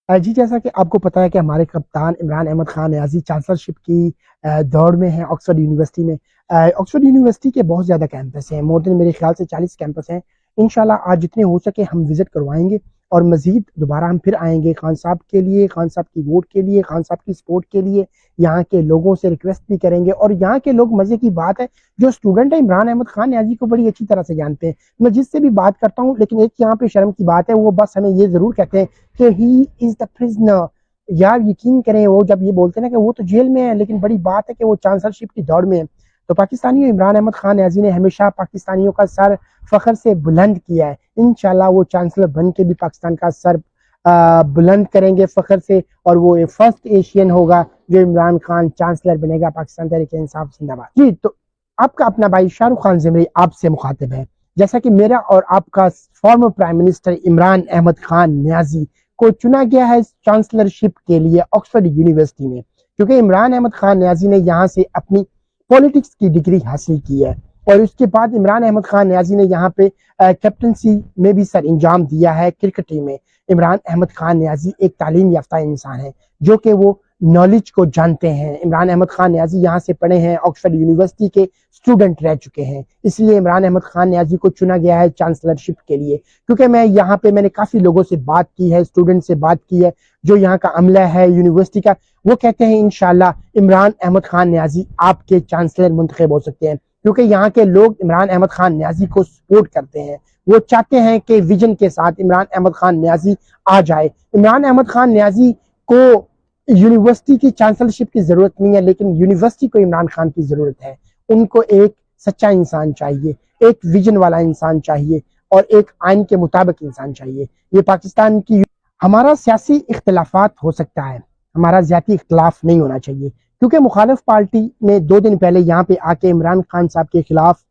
جی جیسا کہ آپ کو پتا ہے کہ ہمارے کپتان عمران احمد خان نیازی چانسلرشپ کی دوڑ میں ہیں آکسفورڈ یونیورسٹی میں۔ آکسفورڈ یونیورسٹی کے بہت زیادہ کیمپس ہیں، مور دین میرے خیال سے 40 کیمپس ہیں۔ انشاءاللہ آج جتنے ہو سکے ہم وزٹ کروائیں گے اور مزید دوبارہ ہم پھر آئیں گے خان صاحب کے لیے، خان صاحب کی ووٹ کے لیے، خان صاحب کی سپورٹ کے لیے۔ یہاں کے لوگوں سے ریکویسٹ بھی کریں گے، اور یہاں کے لوگ مزے کی بات ہے جو اسٹوڈنٹ ہے عمران احمد خان نیازی کو بڑی اچھی طرح سے جانتے ہیں۔ میں جس سے بھی بات کرتا ہوں، لیکن ایک یہاں پہ شرم کی بات ہے، وہ بس ہمیں یہ ضرور کہتے ہیں کہ ہی از دا پرزنر۔ یار یقین کریں، وہ جب یہ بولتے ہیں نا کہ وہ تو جیل میں ہے، لیکن بڑی بات ہے کہ وہ چانسلرشپ کی دوڑ میں ہے۔ تو پاکستانیوں عمران احمد خان نیازی نے ہمیشہ پاکستانیوں کا سر فخر سے بلند کیا ہے۔ انشاءاللہ وہ چانسلر بن کے بھی پاکستان کا سر بلند کریں گے فخر سے، اور وہ فرسٹ ایشین ہوگا جو عمران خان چانسلر بنے گا۔ پاکستان تحریک انصاف زندہ باد۔ جی تو آپ کا اپنا بھائی شاہ رخ خان زمری آپ سے مخاطب ہے۔ جیسا کہ میرا اور آپ کا former prime minister Imran Ahmed Khan Niazi کو چنا گیا ہے چانسلرشپ کے لیے آکسفورڈ یونیورسٹی میں، کیونکہ عمران احمد خان نیازی نے یہاں سے اپنی پولیٹکس کی ڈگری حاصل کی ہے، اور اس کے بعد عمران احمد خان نیازی نے یہاں پہ کیپٹنسی میں بھی سر انجام دیا ہے کرکٹ ٹیم میں۔ عمران احمد خان نیازی ایک تعلیم یافتہ انسان ہے جو کہ وہ نالج کو جانتے ہیں۔ عمران احمد خان نیازی یہاں سے پڑھے ہیں، آکسفورڈ یونیورسٹی کے اسٹوڈنٹ رہ چکے ہیں، اس لیے عمران احمد خان نیازی کو چنا گیا ہے چانسلرشپ کے لیے۔ کیونکہ میں نے کافی لوگوں سے بات کی ہے، اسٹوڈنٹ سے بات کی ہے، جو یہاں کا عملہ ہے یونیورسٹی کا، وہ کہتے ہیں انشاءاللہ عمران احمد خان نیازی آپ کے چانسلر منتخب ہو سکتے ہیں، کیونکہ یہاں کے لوگ عمران احمد خان نیازی کو سپورٹ کرتے ہیں۔ وہ چاہتے ہیں کہ ویژن کے ساتھ عمران احمد خان نیازی آ جائے۔ عمران احمد خان نیازی کو یونیورسٹی کی چانسلرشپ کی ضرورت نہیں ہے، لیکن یونیورسٹی کو عمران خان کی ضرورت ہے۔ ان کو ایک سچا انسان چاہیے، ایک ویژن والا انسان چاہیے، اور ایک آئین کے مطابق انسان چاہیے۔ یہ پاکستان کی ہمارا سیاسی اختلافات ہو سکتا ہے، ہمارا ذاتی اختلاف نہیں ہونا چاہیے، کیونکہ مخالف پارٹی نے 2 دن پہلے یہاں پہ آ کے عمران خان صاحب کے خلاف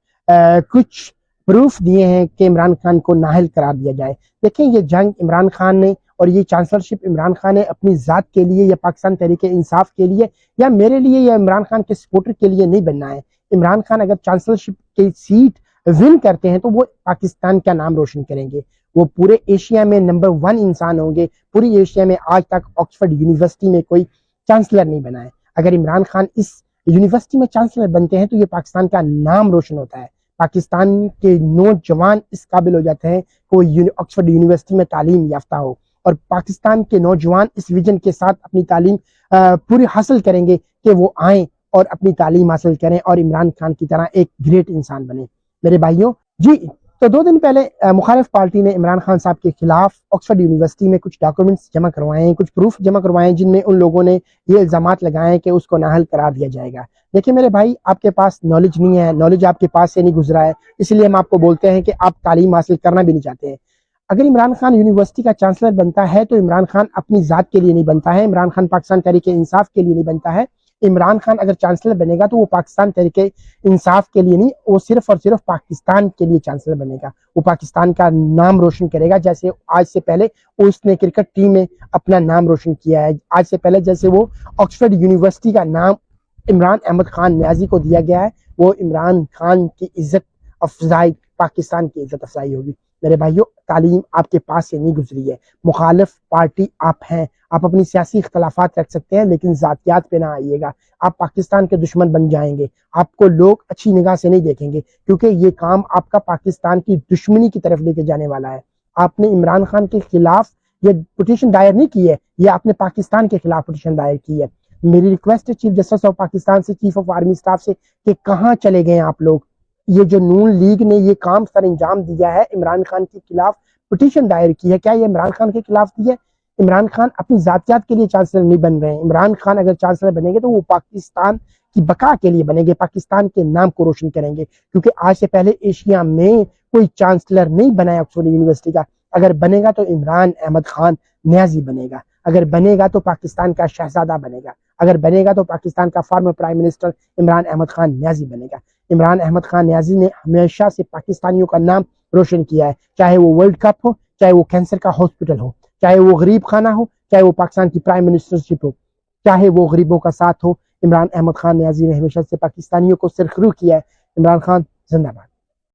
کچھ پروف دیے ہیں کہ عمران خان کو نااہل قرار دیا جائے۔ دیکھیں یہ جنگ عمران خان نے اور یہ چانسلرشپ عمران خان نے اپنی ذات کے لیے یا پاکستان تحریک انصاف کے لیے یا میرے لیے یا عمران خان کے سپورٹر کے لیے نہیں بننا ہے۔ عمران خان اگر چانسلرشپ کی سیٹ ون کرتے ہیں تو وہ پاکستان کا نام روشن کریں گے، وہ پورے ایشیا میں نمبر 1 انسان ہوں گے۔ پوری ایشیا میں آج تک آکسفورڈ یونیورسٹی میں کوئی چانسلر نہیں بنا ہے۔ اگر عمران خان اس یونیورسٹی میں چانسلر بنتے ہیں تو یہ پاکستان کا نام روشن ہوتا ہے، پاکستان کے نوجوان اس قابل ہو جاتے ہیں کہ وہ آکسفورڈ یونیورسٹی میں تعلیم یافتہ ہو، اور پاکستان کے نوجوان اس ویژن کے ساتھ اپنی تعلیم پوری حاصل کریں گے کہ وہ آئیں اور اپنی تعلیم حاصل کریں اور عمران خان کی طرح ایک گریٹ انسان بنے۔ میرے بھائیوں جی تو 2 دن پہلے مخالف پارٹی نے عمران خان صاحب کے خلاف آکسفورڈ یونیورسٹی میں کچھ ڈاکومنٹس جمع کروائے ہیں، کچھ پروف جمع کروائے ہیں، جن میں ان لوگوں نے یہ الزامات لگائے ہیں کہ اس کو نااہل قرار دیا جائے گا۔ دیکھیں میرے بھائی، آپ کے پاس نالج نہیں ہے، نالج آپ کے پاس سے نہیں گزرا ہے، اس لیے ہم آپ کو بولتے ہیں کہ آپ تعلیم حاصل کرنا بھی نہیں چاہتے ہیں۔ اگر عمران خان یونیورسٹی کا چانسلر بنتا ہے تو عمران خان اپنی ذات کے لیے نہیں بنتا ہے، عمران خان پاکستان تحریک انصاف کے لیے نہیں بنتا ہے۔ عمران خان اگر چانسلر بنے گا تو وہ پاکستان تحریک انصاف کے لیے نہیں، وہ صرف اور صرف پاکستان کے لیے چانسلر بنے گا۔ وہ پاکستان کا نام روشن کرے گا، جیسے آج سے پہلے اس نے کرکٹ ٹیم میں اپنا نام روشن کیا ہے، آج سے پہلے جیسے وہ آکسفورڈ یونیورسٹی کا نام عمران احمد خان نیازی کو دیا گیا ہے، وہ عمران خان کی عزت افزائی، پاکستان کی عزت افزائی ہوگی۔ میرے بھائیوں، تعلیم آپ کے پاس سے نہیں گزری ہے، مخالف پارٹی آپ ہیں، آپ اپنی سیاسی اختلافات رکھ سکتے ہیں لیکن ذاتیات پہ نہ آئیے گا، آپ پاکستان کے دشمن بن جائیں گے، آپ کو لوگ اچھی نگاہ سے نہیں دیکھیں گے، کیونکہ یہ کام آپ کا پاکستان کی دشمنی کی طرف لے کے جانے والا ہے۔ آپ نے عمران خان کے خلاف یہ پٹیشن دائر نہیں کی ہے، یہ آپ نے پاکستان کے خلاف پٹیشن دائر کی ہے۔ میری ریکویسٹ ہے چیف جسٹس آف پاکستان سے، چیف آف آرمی اسٹاف سے، کہ کہاں چلے گئے آپ لوگ؟ یہ جو نون لیگ نے یہ کام سر انجام دیا ہے، عمران خان کے خلاف پٹیشن دائر کی ہے، کیا یہ عمران خان کے خلاف دی ہے؟ عمران خان اپنی ذاتیات کے لیے چانسلر نہیں بن رہے ہیں۔ عمران خان اگر چانسلر بنیں گے تو وہ پاکستان کی بقا کے لیے بنیں گے، پاکستان کے نام کو روشن کریں گے، کیونکہ آج سے پہلے ایشیا میں کوئی چانسلر نہیں بنا ہے آکسفورڈ یونیورسٹی کا۔ اگر بنے گا تو عمران احمد خان نیازی بنے گا، اگر بنے گا تو پاکستان کا شہزادہ بنے گا، اگر بنے گا تو پاکستان کا former prime minister Imran Ahmed Khan Niazi بنے گا۔ عمران احمد خان نیازی نے ہمیشہ سے پاکستانیوں کا نام روشن کیا ہے، چاہے وہ ورلڈ کپ ہو، چاہے وہ کینسر کا ہاسپٹل ہو، چاہے وہ غریب خانہ ہو، چاہے وہ پاکستان کی پرائم منسٹرشپ ہو، چاہے وہ غریبوں کا ساتھ ہو، عمران احمد خان نیازی نے ہمیشہ سے پاکستانیوں کو سرخرو کیا ہے۔ عمران خان زندہ باد۔